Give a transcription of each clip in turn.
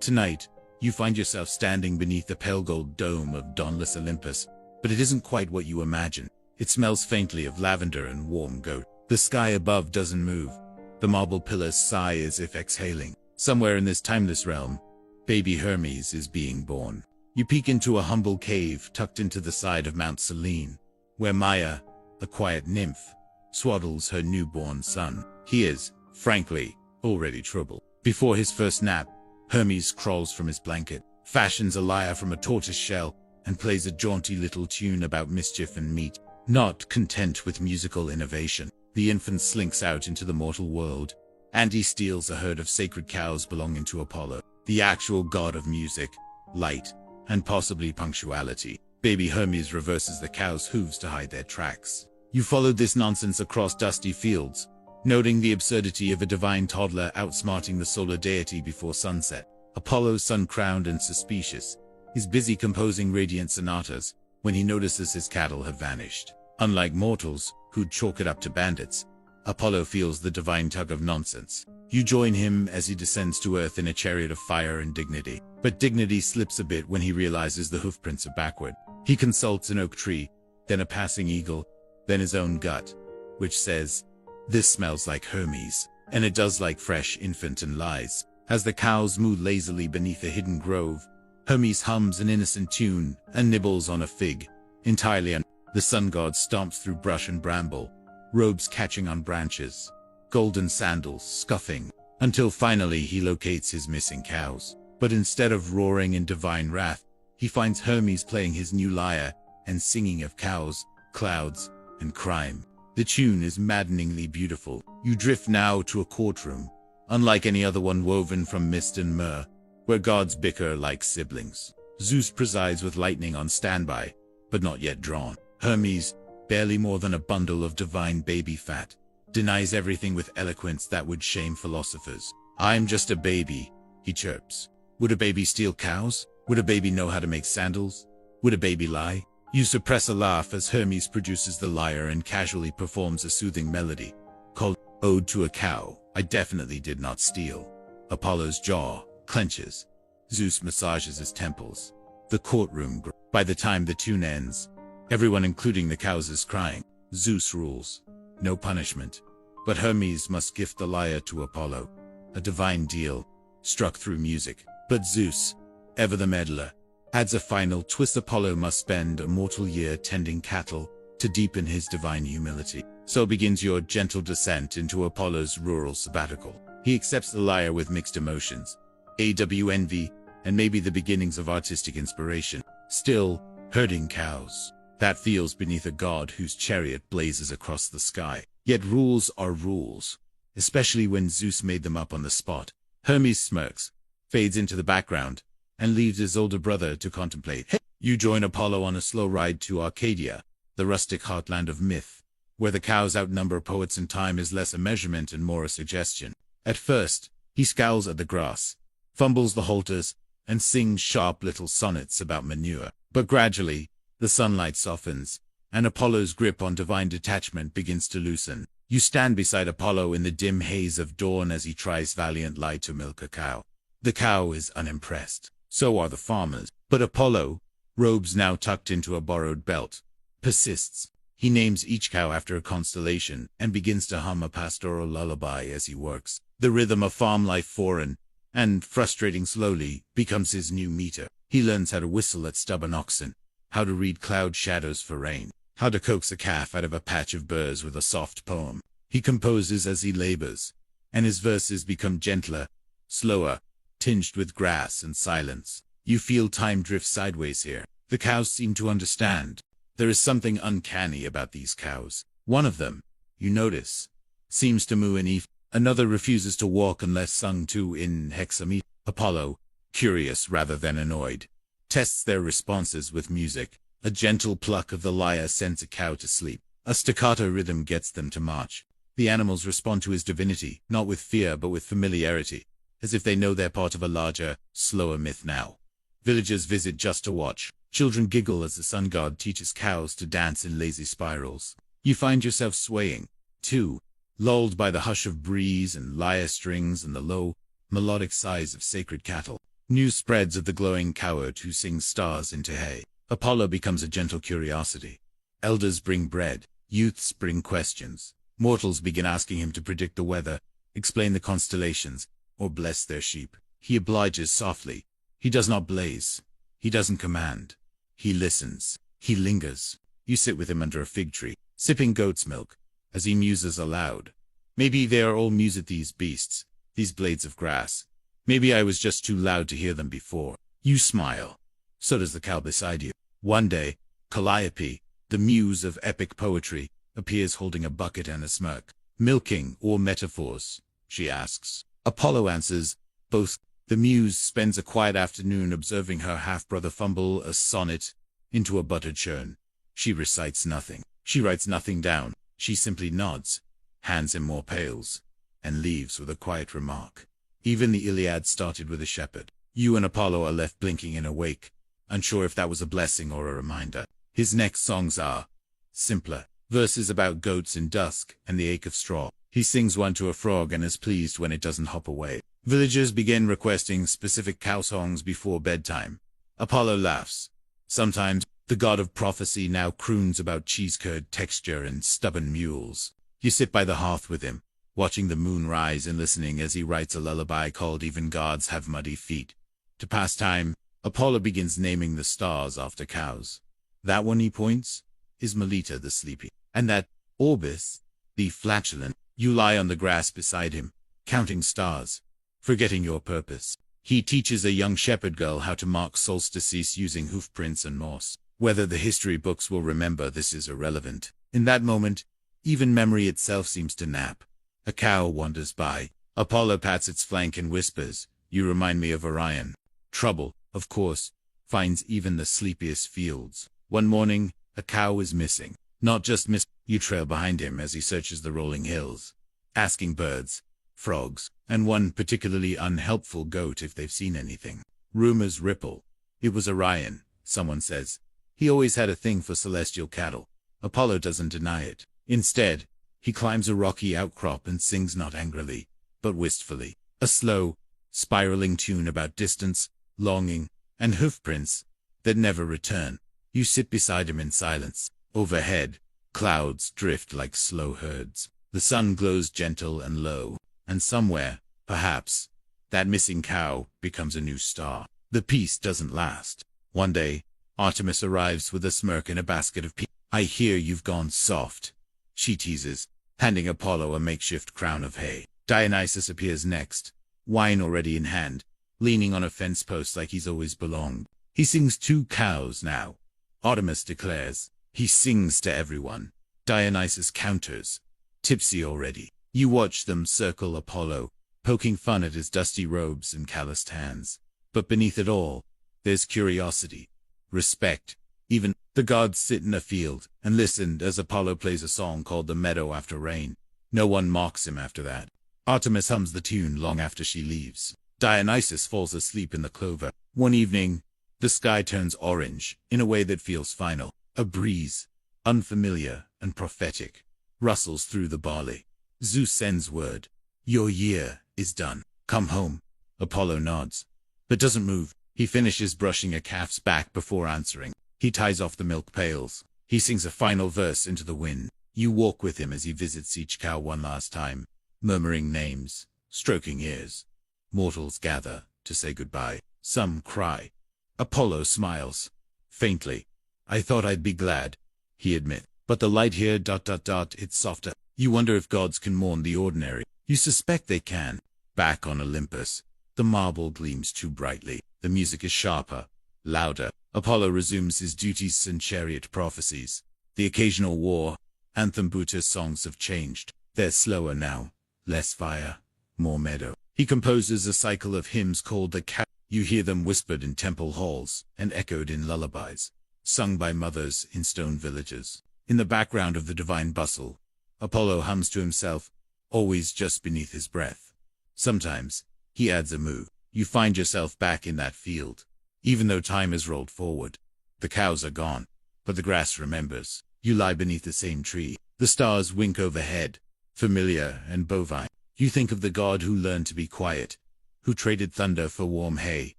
Tonight, you find yourself standing beneath the pale gold dome of dawnless Olympus, but it isn't quite what you imagine. It smells faintly of lavender and warm goat. The sky above doesn't move. The marble pillars sigh as if exhaling. Somewhere in this timeless realm, baby Hermes is being born. You peek into a humble cave tucked into the side of Mount Selene, where Maya, a quiet nymph, swaddles her newborn son. He is, frankly, already troubled. Before his first nap, Hermes crawls from his blanket, fashions a lyre from a tortoise shell, and plays a jaunty little tune about mischief and meat. Not content with musical innovation, the infant slinks out into the mortal world, and he steals a herd of sacred cows belonging to Apollo, the actual god of music, light, and possibly punctuality. Baby Hermes reverses the cows' hooves to hide their tracks. You followed this nonsense across dusty fields, noting the absurdity of a divine toddler outsmarting the solar deity before sunset. Apollo, sun-crowned and suspicious, is busy composing radiant sonatas when he notices his cattle have vanished. Unlike mortals, who'd chalk it up to bandits, Apollo feels the divine tug of nonsense. You join him as he descends to earth in a chariot of fire and dignity. But dignity slips a bit when he realizes the hoofprints are backward. He consults an oak tree, then a passing eagle, then his own gut, which says, "This smells like Hermes." And it does, like fresh infant and lies. As the cows moo lazily beneath a hidden grove, Hermes hums an innocent tune and nibbles on a fig, entirely the sun god stomps through brush and bramble, robes catching on branches, golden sandals scuffing, until finally he locates his missing cows. But instead of roaring in divine wrath, he finds Hermes playing his new lyre and singing of cows, clouds, and crime. The tune is maddeningly beautiful. You drift now to a courtroom, unlike any other one woven from mist and myrrh, where gods bicker like siblings. Zeus presides with lightning on standby, but not yet drawn. Hermes, barely more than a bundle of divine baby fat, denies everything with eloquence that would shame philosophers. "I'm just a baby," he chirps. Would a baby steal cows? Would a baby know how to make sandals? Would a baby lie? You suppress a laugh as Hermes produces the lyre and casually performs a soothing melody, called Ode to a Cow. "I definitely did not steal." Apollo's jaw clenches. Zeus massages his temples. The courtroom grows. By the time the tune ends, everyone including the cows is crying. Zeus rules. No punishment. But Hermes must gift the lyre to Apollo. A divine deal, struck through music. But Zeus, ever the meddler, adds a final twist. Apollo must spend a mortal year tending cattle to deepen his divine humility. So begins your gentle descent into Apollo's rural sabbatical. He accepts the lyre with mixed emotions, envy, and maybe the beginnings of artistic inspiration. Still, herding cows. That feels beneath a god whose chariot blazes across the sky. Yet rules are rules, especially when Zeus made them up on the spot. Hermes smirks, fades into the background, and leaves his older brother to contemplate. You join Apollo on a slow ride to Arcadia, the rustic heartland of myth, where the cows outnumber poets and time is less a measurement and more a suggestion. At first, he scowls at the grass, fumbles the halters, and sings sharp little sonnets about manure. But gradually, the sunlight softens, and Apollo's grip on divine detachment begins to loosen. You stand beside Apollo in the dim haze of dawn as he tries valiantly to milk a cow. The cow is unimpressed. So are the farmers. But Apollo, robes now tucked into a borrowed belt, persists. He names each cow after a constellation and begins to hum a pastoral lullaby as he works. The rhythm of farm life, foreign and frustrating slowly, becomes his new meter. He learns how to whistle at stubborn oxen, how to read cloud shadows for rain, how to coax a calf out of a patch of burrs with a soft poem. He composes as he labors, and his verses become gentler, slower, tinged with grass and silence. You feel time drift sideways here. The cows seem to understand. There is something uncanny about these cows. One of them, you notice, seems to moo in E. Another refuses to walk unless sung to in hexameter. Apollo, curious rather than annoyed, tests their responses with music. A gentle pluck of the lyre sends a cow to sleep. A staccato rhythm gets them to march. The animals respond to his divinity, not with fear but with familiarity, as if they know they're part of a larger, slower myth now. Villagers visit just to watch. Children giggle as the sun god teaches cows to dance in lazy spirals. You find yourself swaying, too, lulled by the hush of breeze and lyre strings and the low, melodic sighs of sacred cattle. News spreads of the glowing coward who sings stars into hay. Apollo becomes a gentle curiosity. Elders bring bread. Youths bring questions. Mortals begin asking him to predict the weather, explain the constellations, or bless their sheep. He obliges softly. He does not blaze. He doesn't command. He listens. He lingers. You sit with him under a fig tree, sipping goat's milk, as he muses aloud. Maybe they are all muse at these beasts, these blades of grass. Maybe I was just too loud to hear them before. You smile. So does the cow beside you. One day, Calliope, the muse of epic poetry, appears holding a bucket and a smirk. Milking or metaphors? She asks. Apollo answers, both. The muse spends a quiet afternoon observing her half-brother fumble a sonnet into a buttered churn. She recites nothing. She writes nothing down. She simply nods, hands him more pails, and leaves with a quiet remark. Even the Iliad started with a shepherd. You and Apollo are left blinking in a wake, unsure if that was a blessing or a reminder. His next songs are simpler. Verses about goats in dusk and the ache of straw. He sings one to a frog and is pleased when it doesn't hop away. Villagers begin requesting specific cow songs before bedtime. Apollo laughs. Sometimes, the god of prophecy now croons about cheese-curd texture and stubborn mules. You sit by the hearth with him, watching the moon rise and listening as he writes a lullaby called Even Gods Have Muddy Feet. To pass time, Apollo begins naming the stars after cows. That one, he points, is Melita the sleepy. And that, Orbis, the flatulent. You lie on the grass beside him, counting stars, forgetting your purpose. He teaches a young shepherd girl how to mark solstices using hoofprints and moss. Whether the history books will remember this is irrelevant. In that moment, even memory itself seems to nap. A cow wanders by. Apollo pats its flank and whispers, "You remind me of Orion." Trouble, of course, finds even the sleepiest fields. One morning, a cow is missing. Not just missing. You trail behind him as he searches the rolling hills, asking birds, frogs, and one particularly unhelpful goat if they've seen anything. Rumors ripple. It was Orion, someone says. He always had a thing for celestial cattle. Apollo doesn't deny it. Instead, he climbs a rocky outcrop and sings not angrily, but wistfully. A slow, spiraling tune about distance, longing, and hoofprints that never return. You sit beside him in silence. Overhead, clouds drift like slow herds. The sun glows gentle and low, and somewhere, perhaps, that missing cow becomes a new star. The peace doesn't last. One day, Artemis arrives with a smirk and a basket of peas. "I hear you've gone soft," she teases, handing Apollo a makeshift crown of hay. Dionysus appears next, wine already in hand, leaning on a fence post like he's always belonged. He sings two cows now, Artemis declares. He sings to everyone. Dionysus counters, tipsy already. You watch them circle Apollo, poking fun at his dusty robes and calloused hands. But beneath it all, there's curiosity, respect. Even the gods sit in a field and listen as Apollo plays a song called The Meadow After Rain. No one mocks him after that. Artemis hums the tune long after she leaves. Dionysus falls asleep in the clover. One evening, the sky turns orange in a way that feels final. A breeze, unfamiliar and prophetic, rustles through the barley. Zeus sends word. Your year is done. Come home. Apollo nods, but doesn't move. He finishes brushing a calf's back before answering. He ties off the milk pails. He sings a final verse into the wind. You walk with him as he visits each cow one last time, murmuring names, stroking ears. Mortals gather to say goodbye. Some cry. Apollo smiles, faintly. "I thought I'd be glad," he admits. "But the light here, it's softer." You wonder if gods can mourn the ordinary. You suspect they can. Back on Olympus, the marble gleams too brightly. The music is sharper, louder. Apollo resumes his duties and chariot prophecies. The occasional war, anthem Buddha's songs have changed. They're slower now, less fire, more meadow. He composes a cycle of hymns called the cow. You hear them whispered in temple halls and echoed in lullabies, sung by mothers in stone villages. In the background of the divine bustle, Apollo hums to himself, always just beneath his breath. Sometimes, he adds a moo. You find yourself back in that field, even though time has rolled forward. The cows are gone, but the grass remembers. You lie beneath the same tree. The stars wink overhead, familiar and bovine. You think of the god who learned to be quiet, who traded thunder for warm hay,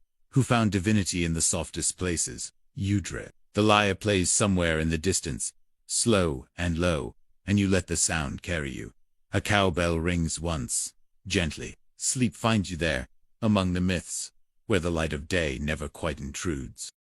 Who found divinity in the softest places? Udre. The lyre plays somewhere in the distance, slow and low, and you let the sound carry you. A cowbell rings once, gently. Sleep finds you there, among the myths, where the light of day never quite intrudes.